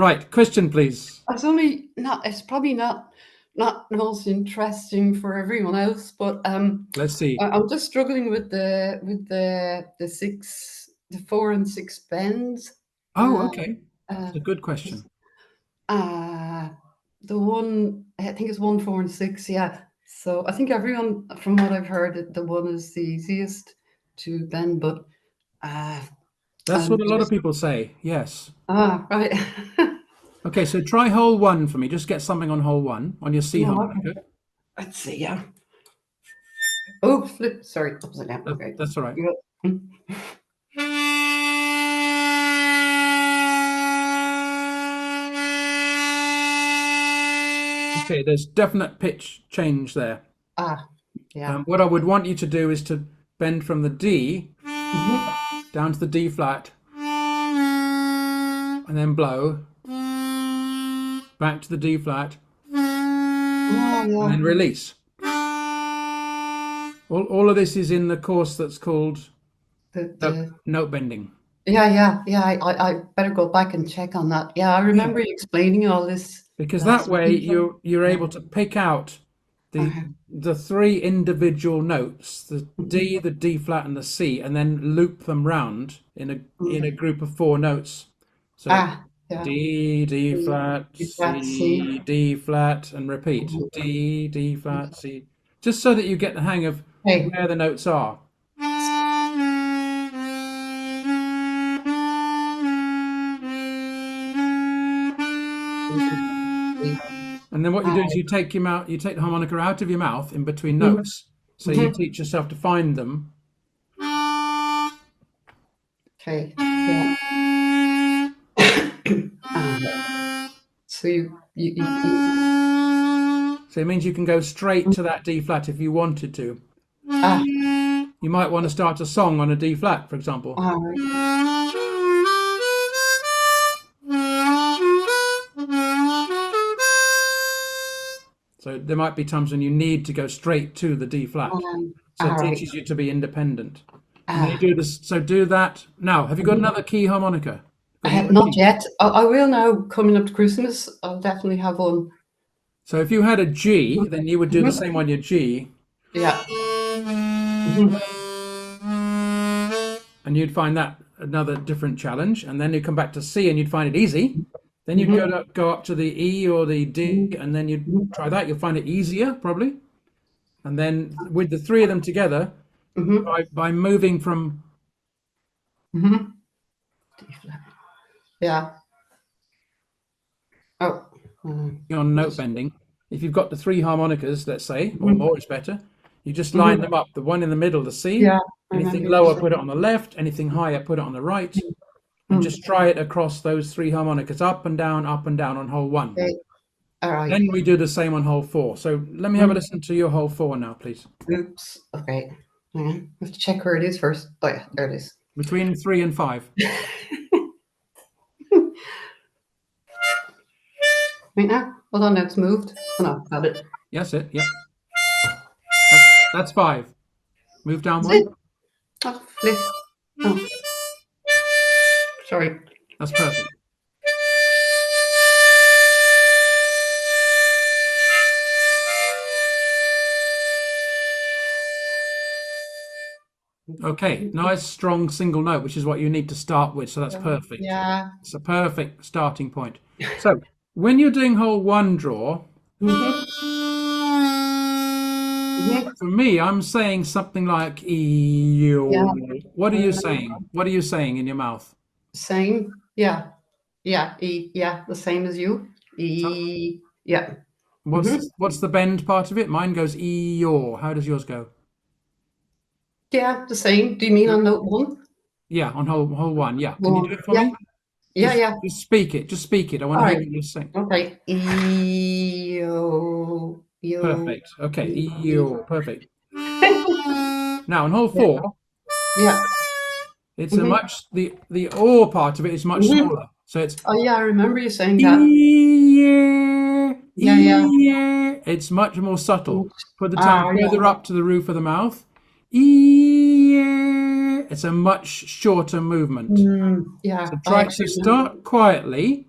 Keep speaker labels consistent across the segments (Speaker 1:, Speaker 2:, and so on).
Speaker 1: Right, question, please.
Speaker 2: It's probably not most interesting for everyone else, but
Speaker 1: Let's see.
Speaker 2: I'm just struggling with the 4 and 6 bends.
Speaker 1: Oh, okay. That's a good question.
Speaker 2: The one, I think it's 1, 4, and 6. Yeah. So I think everyone, from what I've heard, the one is the easiest to bend, but
Speaker 1: That's what a lot of people say. Yes.
Speaker 2: right.
Speaker 1: Okay, so try hole 1 for me. Just get something on hole 1 on your C harmonica.
Speaker 2: Let's see. Yeah. Oh, flip. Sorry, upside down. Okay.
Speaker 1: That's all right. Okay, there's definite pitch change there.
Speaker 2: Yeah.
Speaker 1: What I would want you to do is to bend from the D down to the D flat, and then blow back to the D flat, and then release. All of this is in the course that's called note bending.
Speaker 2: Yeah. I better go back and check on that. Yeah, I remember you explaining all this.
Speaker 1: Because that way you're able to pick out the 3 individual notes, the D, the D flat, and the C, and then loop them round in a group of 4 notes. So D, D flat, C, D flat, and repeat. D, D flat, C. Just so that you get the hang of where the notes are. And then what you do is you take the harmonica out of your mouth in between notes. So you teach yourself to find them.
Speaker 2: Okay. Yeah. So
Speaker 1: So it means you can go straight to that D flat if you wanted to. You might want to start a song on a D flat, for example. So there might be times when you need to go straight to the D flat. So it teaches you to be independent. And you do this. So do that now. Have you got another key harmonica?
Speaker 2: I have not yet. I will now. Coming up to Christmas, I'll definitely have one.
Speaker 1: So if you had a G, then you would do the same on your G.
Speaker 2: Yeah.
Speaker 1: And you'd find that another different challenge. And then you come back to C and you'd find it easy. Then you'd go up to the E or the D, and then you'd try that. You'll find it easier, probably. And then with the 3 of them together, by moving from...
Speaker 2: Yeah. Oh.
Speaker 1: On note bending, if you've got the 3 harmonicas, let's say, or more is better, you just line them up. The one in the middle, the C. Anything lower, put it on the left. Anything higher, put it on the right. And just try it across those 3 harmonicas, up and down on hole 1.
Speaker 2: Okay. All right.
Speaker 1: Then we do the same on hole 4. So let me have a listen to your hole 4 now, please.
Speaker 2: Oops. Okay. I have to check where it is first. Oh yeah, there it is.
Speaker 1: Between 3 and 5.
Speaker 2: Wait now. Hold on, now it's moved. Oh no, got it.
Speaker 1: Yes, it. Yep. That's 5. Move down 1.
Speaker 2: Oh, flip. Oh. Sorry.
Speaker 1: That's perfect. Okay, nice strong single note, which is what you need to start with. So that's perfect.
Speaker 2: Yeah.
Speaker 1: It's a perfect starting point. So when you're doing hole 1 draw, for me, I'm saying something like E. What are you saying? What are you saying in your mouth?
Speaker 2: Same. Yeah. E. Yeah, the same as you. E. Yeah.
Speaker 1: What's the bend part of it? Mine goes E. How does yours go?
Speaker 2: Yeah, the same. Do you mean on note 1?
Speaker 1: Yeah, on hole 1. Yeah. Can you do it for me?
Speaker 2: Yeah.
Speaker 1: Just speak it. Just speak it. I want to hear what you're saying.
Speaker 2: Okay. E.
Speaker 1: Perfect. Okay. E. Perfect. Now on hole 4.
Speaker 2: Yeah.
Speaker 1: It's a much the or part of it is much smaller. So it's.
Speaker 2: Oh yeah, I remember you saying that.
Speaker 1: Yeah. It's much more subtle. Put the tongue further up to the roof of the mouth. It's a much shorter movement.
Speaker 2: Yeah.
Speaker 1: So try to start quietly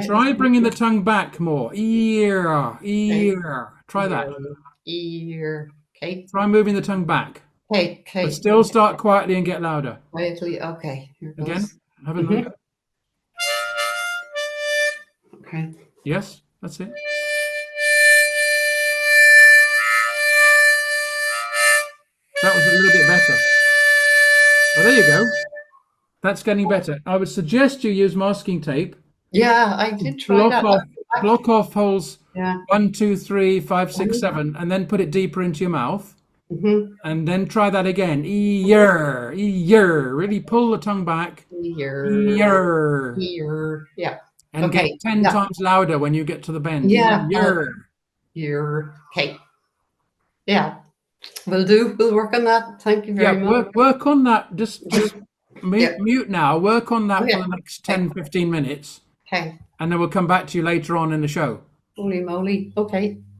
Speaker 1: And
Speaker 2: Okay.
Speaker 1: try bringing the tongue back more. Ear, ear. Try that.
Speaker 2: Ear. Okay.
Speaker 1: Try moving the tongue back.
Speaker 2: Okay.
Speaker 1: But
Speaker 2: Okay.
Speaker 1: still start quietly and get louder.
Speaker 2: Quietly. Okay. Here
Speaker 1: Again,
Speaker 2: goes.
Speaker 1: have another go.
Speaker 2: Okay.
Speaker 1: Yes, that's it. That was a little bit better. Oh, there you go. That's getting better. I would suggest you use masking tape.
Speaker 2: Yeah, I did try
Speaker 1: Block
Speaker 2: that.
Speaker 1: off, block off holes
Speaker 2: Yeah.
Speaker 1: 1, 2, 3, 5, 6, 7, and then put it deeper into your mouth. And then try that again. Ear, ear. Really pull the tongue back.
Speaker 2: Ear.
Speaker 1: Ear.
Speaker 2: Ear. Yeah.
Speaker 1: And
Speaker 2: Okay.
Speaker 1: get 10
Speaker 2: Yeah.
Speaker 1: times louder when you get to the bend.
Speaker 2: Yeah.
Speaker 1: Ear.
Speaker 2: Ear. Okay. Yeah. We'll do. We'll work on that. Thank you
Speaker 1: Yeah,
Speaker 2: very much.
Speaker 1: work on that. Just
Speaker 2: Yeah.
Speaker 1: mute now. Work on that
Speaker 2: Okay.
Speaker 1: for the next 10, 15 minutes.
Speaker 2: Okay.
Speaker 1: And then we'll come back to you later on in the show.
Speaker 2: Holy moly. Okay.